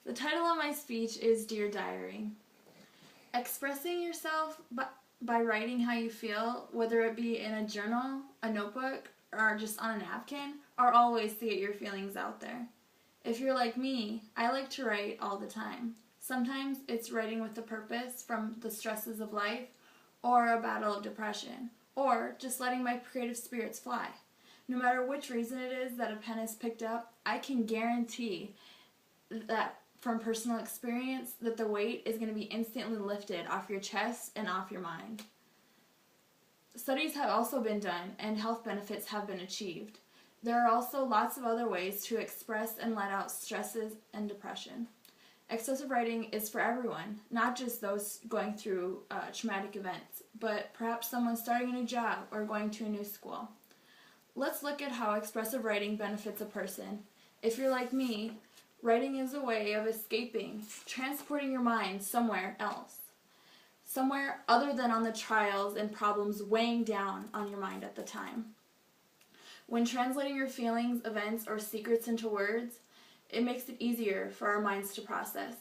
The title of my speech is Dear Diary. Expressing yourself by writing how you feel, whether it be in a journal, a notebook, or just on a napkin, are all ways to get your feelings out there. If you're like me, I like to write all the time. Sometimes it's writing with a purpose from the stresses of life, or a battle of depression, or just letting my creative spirits fly. No matter which reason it is that a pen is picked up, I can guarantee that from personal experience that the weight is going to be instantly lifted off your chest and off your mind. Studies have also been done and health benefits have been achieved. There are also lots of other ways to express and let out stresses and depression. Expressive writing is for everyone, not just those going through traumatic events, but perhaps someone starting a new job or going to a new school. Let's look at how expressive writing benefits a person. If you're like me, writing is a way of escaping, transporting your mind somewhere else, somewhere other than on the trials and problems weighing down on your mind at the time. When translating your feelings, events, or secrets into words, it makes it easier for our minds to process.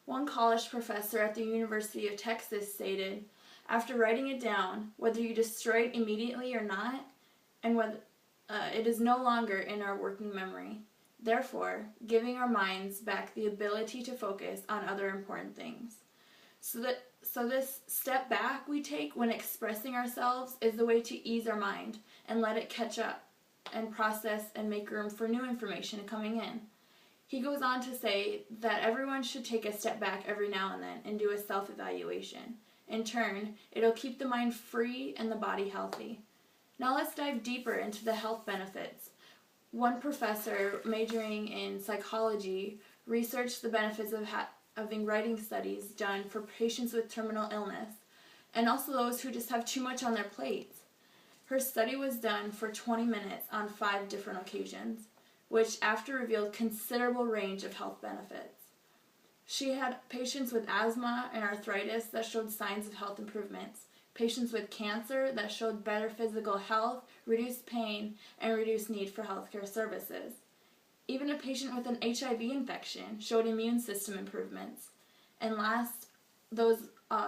One college professor at the University of Texas stated, after writing it down, whether you destroy it immediately or not, and whether it is no longer in our working memory, therefore giving our minds back the ability to focus on other important things. So this step back we take when expressing ourselves is the way to ease our mind and let it catch up and process and make room for new information coming in. He goes on to say that everyone should take a step back every now and then and do a self-evaluation. In turn, it'll keep the mind free and the body healthy. Now let's dive deeper into the health benefits. One professor majoring in psychology researched the benefits of having writing studies done for patients with terminal illness and also those who just have too much on their plates. Her study was done for 20 minutes on 5 different occasions, which after revealed considerable range of health benefits. She had patients with asthma and arthritis that showed signs of health improvements, patients with cancer that showed better physical health, reduced pain, and reduced need for healthcare services. Even a patient with an HIV infection showed immune system improvements. And last, those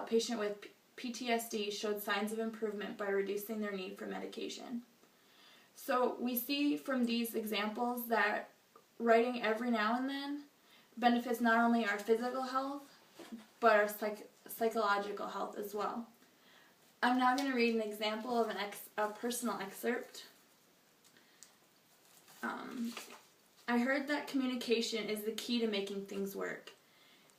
patient with PTSD showed signs of improvement by reducing their need for medication. So we see from these examples that writing every now and then benefits not only our physical health, but our psychological health as well. I'm now going to read an example of a personal excerpt. I heard that communication is the key to making things work.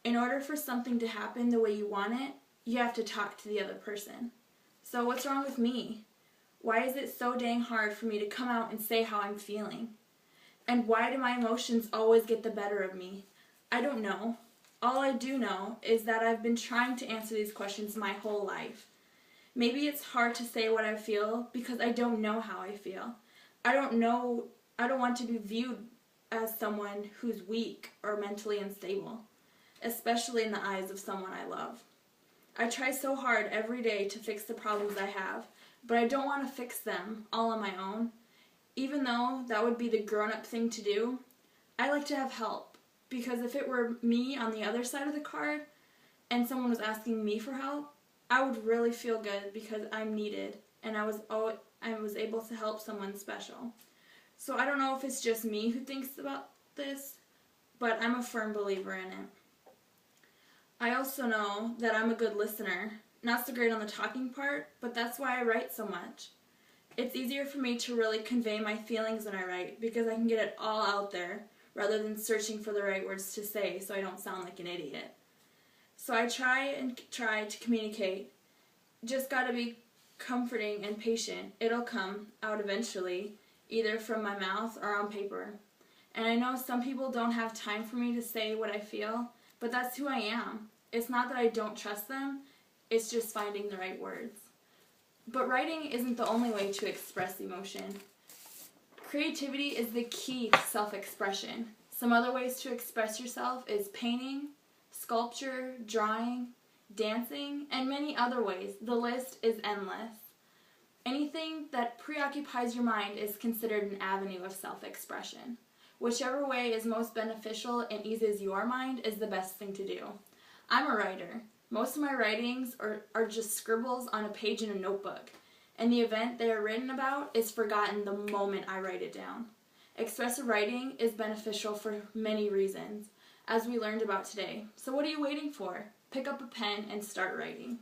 In order for something to happen the way you want it, you have to talk to the other person. So what's wrong with me? Why is it so dang hard for me to come out and say how I'm feeling? And why do my emotions always get the better of me? I don't know. All I do know is that I've been trying to answer these questions my whole life. Maybe it's hard to say what I feel because I don't know how I feel. I don't want to be viewed as someone who's weak or mentally unstable, especially in the eyes of someone I love. I try so hard every day to fix the problems I have, but I don't want to fix them all on my own. Even though that would be the grown-up thing to do, I like to have help, because if it were me on the other side of the card and someone was asking me for help, I would really feel good because I'm needed and I was able to help someone special. So I don't know if it's just me who thinks about this, but I'm a firm believer in it. I also know that I'm a good listener, not so great on the talking part, but that's why I write so much. It's easier for me to really convey my feelings when I write because I can get it all out there rather than searching for the right words to say so I don't sound like an idiot. So I try to communicate. Just gotta be comforting and patient. It'll come out eventually, either from my mouth or on paper. And I know some people don't have time for me to say what I feel, but that's who I am. It's not that I don't trust them, it's just finding the right words. But writing isn't the only way to express emotion. Creativity is the key to self-expression. Some other ways to express yourself is painting, sculpture, drawing, dancing, and many other ways. The list is endless. Anything that preoccupies your mind is considered an avenue of self-expression. Whichever way is most beneficial and eases your mind is the best thing to do. I'm a writer. Most of my writings are just scribbles on a page in a notebook, and the event they are written about is forgotten the moment I write it down. Expressive writing is beneficial for many reasons, as we learned about today. So what are you waiting for? Pick up a pen and start writing.